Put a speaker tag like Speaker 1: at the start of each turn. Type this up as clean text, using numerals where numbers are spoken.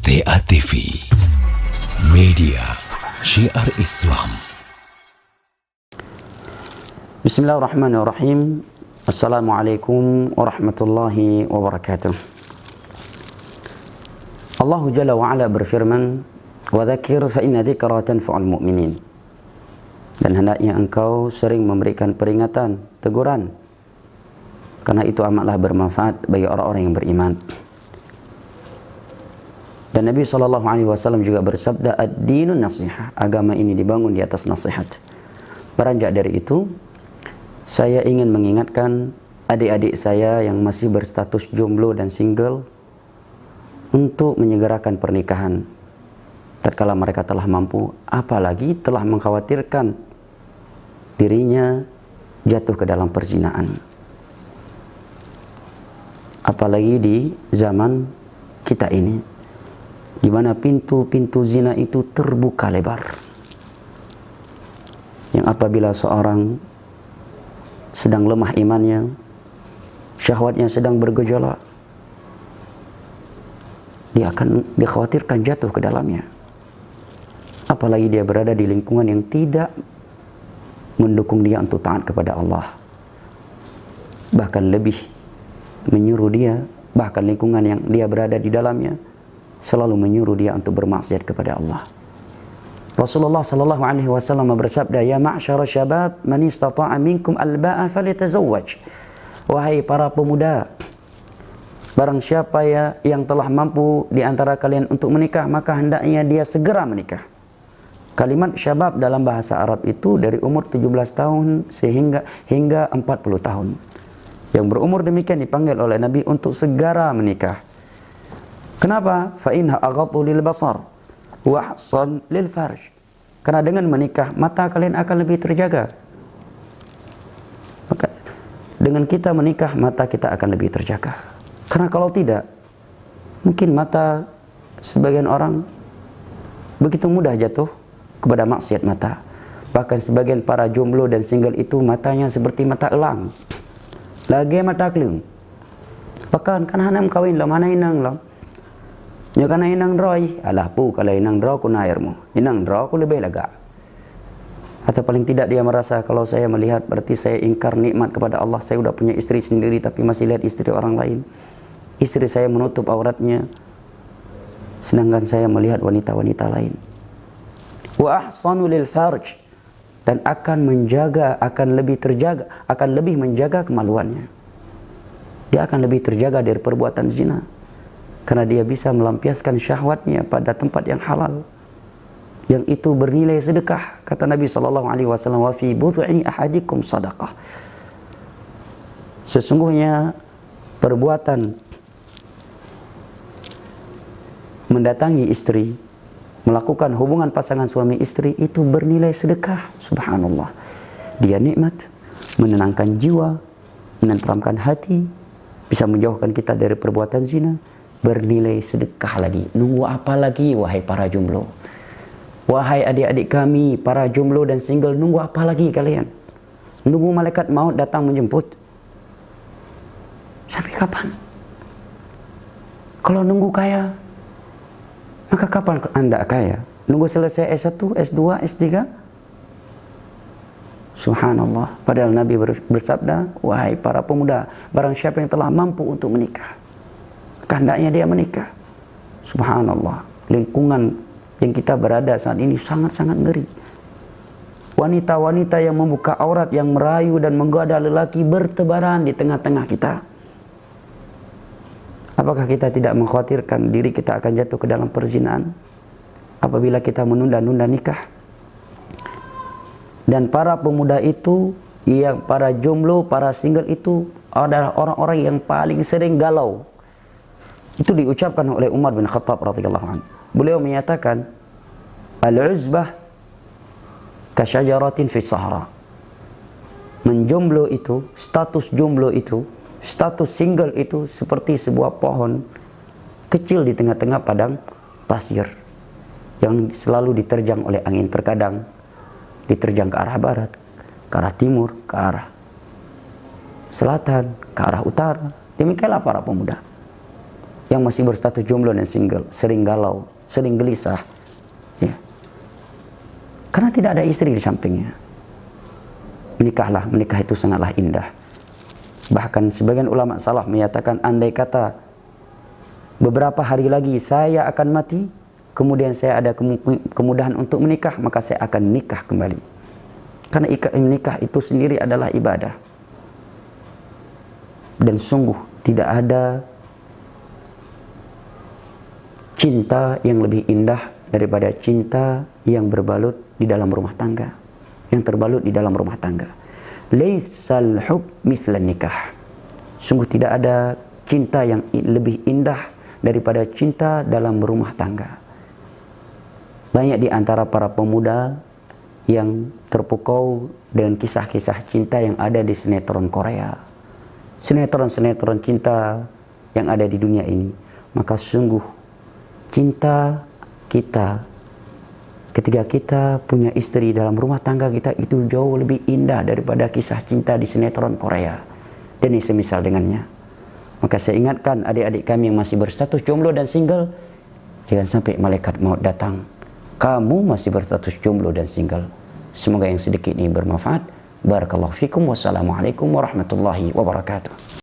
Speaker 1: TA TV, media syiar Islam.
Speaker 2: Bismillahirrahmanirrahim. Assalamualaikum warahmatullahi wabarakatuh. Allah Jalla wa'ala berfirman, wa dzakir fa inna dzikra tanfa'ul mu'minin. Dan hendaknya engkau sering memberikan peringatan, teguran, karena itu amatlah bermanfaat bagi orang-orang yang beriman. Dan Nabi SAW juga bersabda, ad-dinun nasihah, agama ini dibangun di atas nasihat. Beranjak dari itu, saya ingin mengingatkan adik-adik saya yang masih berstatus jomblo dan single untuk menyegerakan pernikahan tatkala mereka telah mampu, apalagi telah mengkhawatirkan dirinya jatuh ke dalam perzinaan. Apalagi di zaman kita ini, di mana pintu-pintu zina itu terbuka lebar. Yang apabila seorang sedang lemah imannya, syahwatnya sedang bergejolak, dia akan dikhawatirkan jatuh ke dalamnya. Apalagi dia berada di lingkungan yang tidak mendukung dia untuk taat kepada Allah. Bahkan lebih menyuruh dia, bahkan lingkungan yang dia berada di dalamnya selalu menyuruh dia untuk bermaksiat kepada Allah. Rasulullah sallallahu alaihi wasallam bersabda, "Ya ma'syara syabab, man istata'a minkum al-ba'a falyatazawwaj." Wahai para pemuda, barang siapa yang telah mampu di antara kalian untuk menikah, maka hendaknya dia segera menikah. Kalimat syabab dalam bahasa Arab itu dari umur 17 tahun hingga 40 tahun. Yang berumur demikian dipanggil oleh Nabi untuk segera menikah. Kenapa? Fa inha aghaddu lil basar wa ahsan lil farj. Karena dengan menikah mata kalian akan lebih terjaga. Maka dengan kita menikah mata kita akan lebih terjaga. Karena kalau tidak, mungkin mata sebagian orang begitu mudah jatuh kepada maksiat mata. Bahkan sebagian para jomblo dan single itu matanya seperti mata elang. Lagi mata kelung. Bahkan kan hanam kawin lam mana inang lam. Nya kana inang roy, alah pu kalau inang ro ku nairmu. Inang ro ku lebih lega. Atau paling tidak dia merasa, kalau saya melihat berarti saya ingkar nikmat kepada Allah. Saya sudah punya istri sendiri tapi masih lihat istri orang lain. Istri saya menutup auratnya, sedangkan saya melihat wanita-wanita lain. Wa ahsanu lil farj, dan akan lebih menjaga kemaluannya. Dia akan lebih terjaga dari perbuatan zina, karena dia bisa melampiaskan syahwatnya pada tempat yang halal, yang itu bernilai sedekah. Kata Nabi SAW, wa fi bud'i ahadikum sadaqah. Sesungguhnya perbuatan mendatangi istri, melakukan hubungan pasangan suami istri itu bernilai sedekah. Subhanallah. Dia nikmat, menenangkan jiwa, menenteramkan hati, bisa menjauhkan kita dari perbuatan zina, bernilai sedekah lagi. Nunggu apa lagi wahai para jomblo? Wahai adik-adik kami para jomblo dan single, nunggu apa lagi kalian? Nunggu malaikat maut datang menjemput? Sampai kapan? Kalau nunggu kaya, maka kapan Anda kaya? Nunggu selesai S1, S2, S3? Subhanallah. Padahal Nabi bersabda, wahai para pemuda, barang siapa yang telah mampu untuk menikah, hendaknya dia menikah. Subhanallah. Lingkungan yang kita berada saat ini sangat-sangat ngeri. Wanita-wanita yang membuka aurat, yang merayu dan menggoda lelaki bertebaran di tengah-tengah kita. Apakah kita tidak mengkhawatirkan diri kita akan jatuh ke dalam perzinaan apabila kita menunda-nunda nikah? Dan para pemuda itu, yang para jomblo, para single itu adalah orang-orang yang paling sering galau. Itu diucapkan oleh Umar bin Khattab radhiyallahu anhu. Beliau menyatakan, al-uzbah kasyajaratin fi sahara. Menjomblo itu, status jomblo itu, status single itu seperti sebuah pohon kecil di tengah-tengah padang pasir yang selalu diterjang oleh angin. Terkadang diterjang ke arah barat, ke arah timur, ke arah selatan, ke arah utara. Demikianlah para pemuda. yang masih berstatus jomblo dan single sering galau, sering gelisah, ya. Karena tidak ada istri di sampingnya. Menikahlah, menikah itu sangatlah indah. Bahkan sebagian ulama salaf menyatakan, andai kata beberapa hari lagi saya akan mati, kemudian saya ada kemudahan untuk menikah, maka saya akan nikah kembali. Karena menikah itu sendiri adalah ibadah. Dan sungguh tidak ada cinta yang lebih indah daripada cinta yang berbalut di dalam rumah tangga, yang terbalut di dalam rumah tangga. Laisal hub mithlan nikah. Sungguh tidak ada cinta yang lebih indah daripada cinta dalam rumah tangga. Banyak di antara para pemuda yang terpukau dengan kisah-kisah cinta yang ada di sinetron Korea, sinetron-sinetron cinta yang ada di dunia ini. Maka sungguh cinta kita ketika kita punya istri dalam rumah tangga kita itu jauh lebih indah daripada kisah cinta di sinetron Korea dan yang semisal dengannya. Maka saya ingatkan adik-adik kami yang masih berstatus jomblo dan single, jangan sampai malaikat maut datang kamu masih berstatus jomblo dan single. Semoga yang sedikit ini bermanfaat. Barakallahu fikum. Wassalamualaikum warahmatullahi wabarakatuh.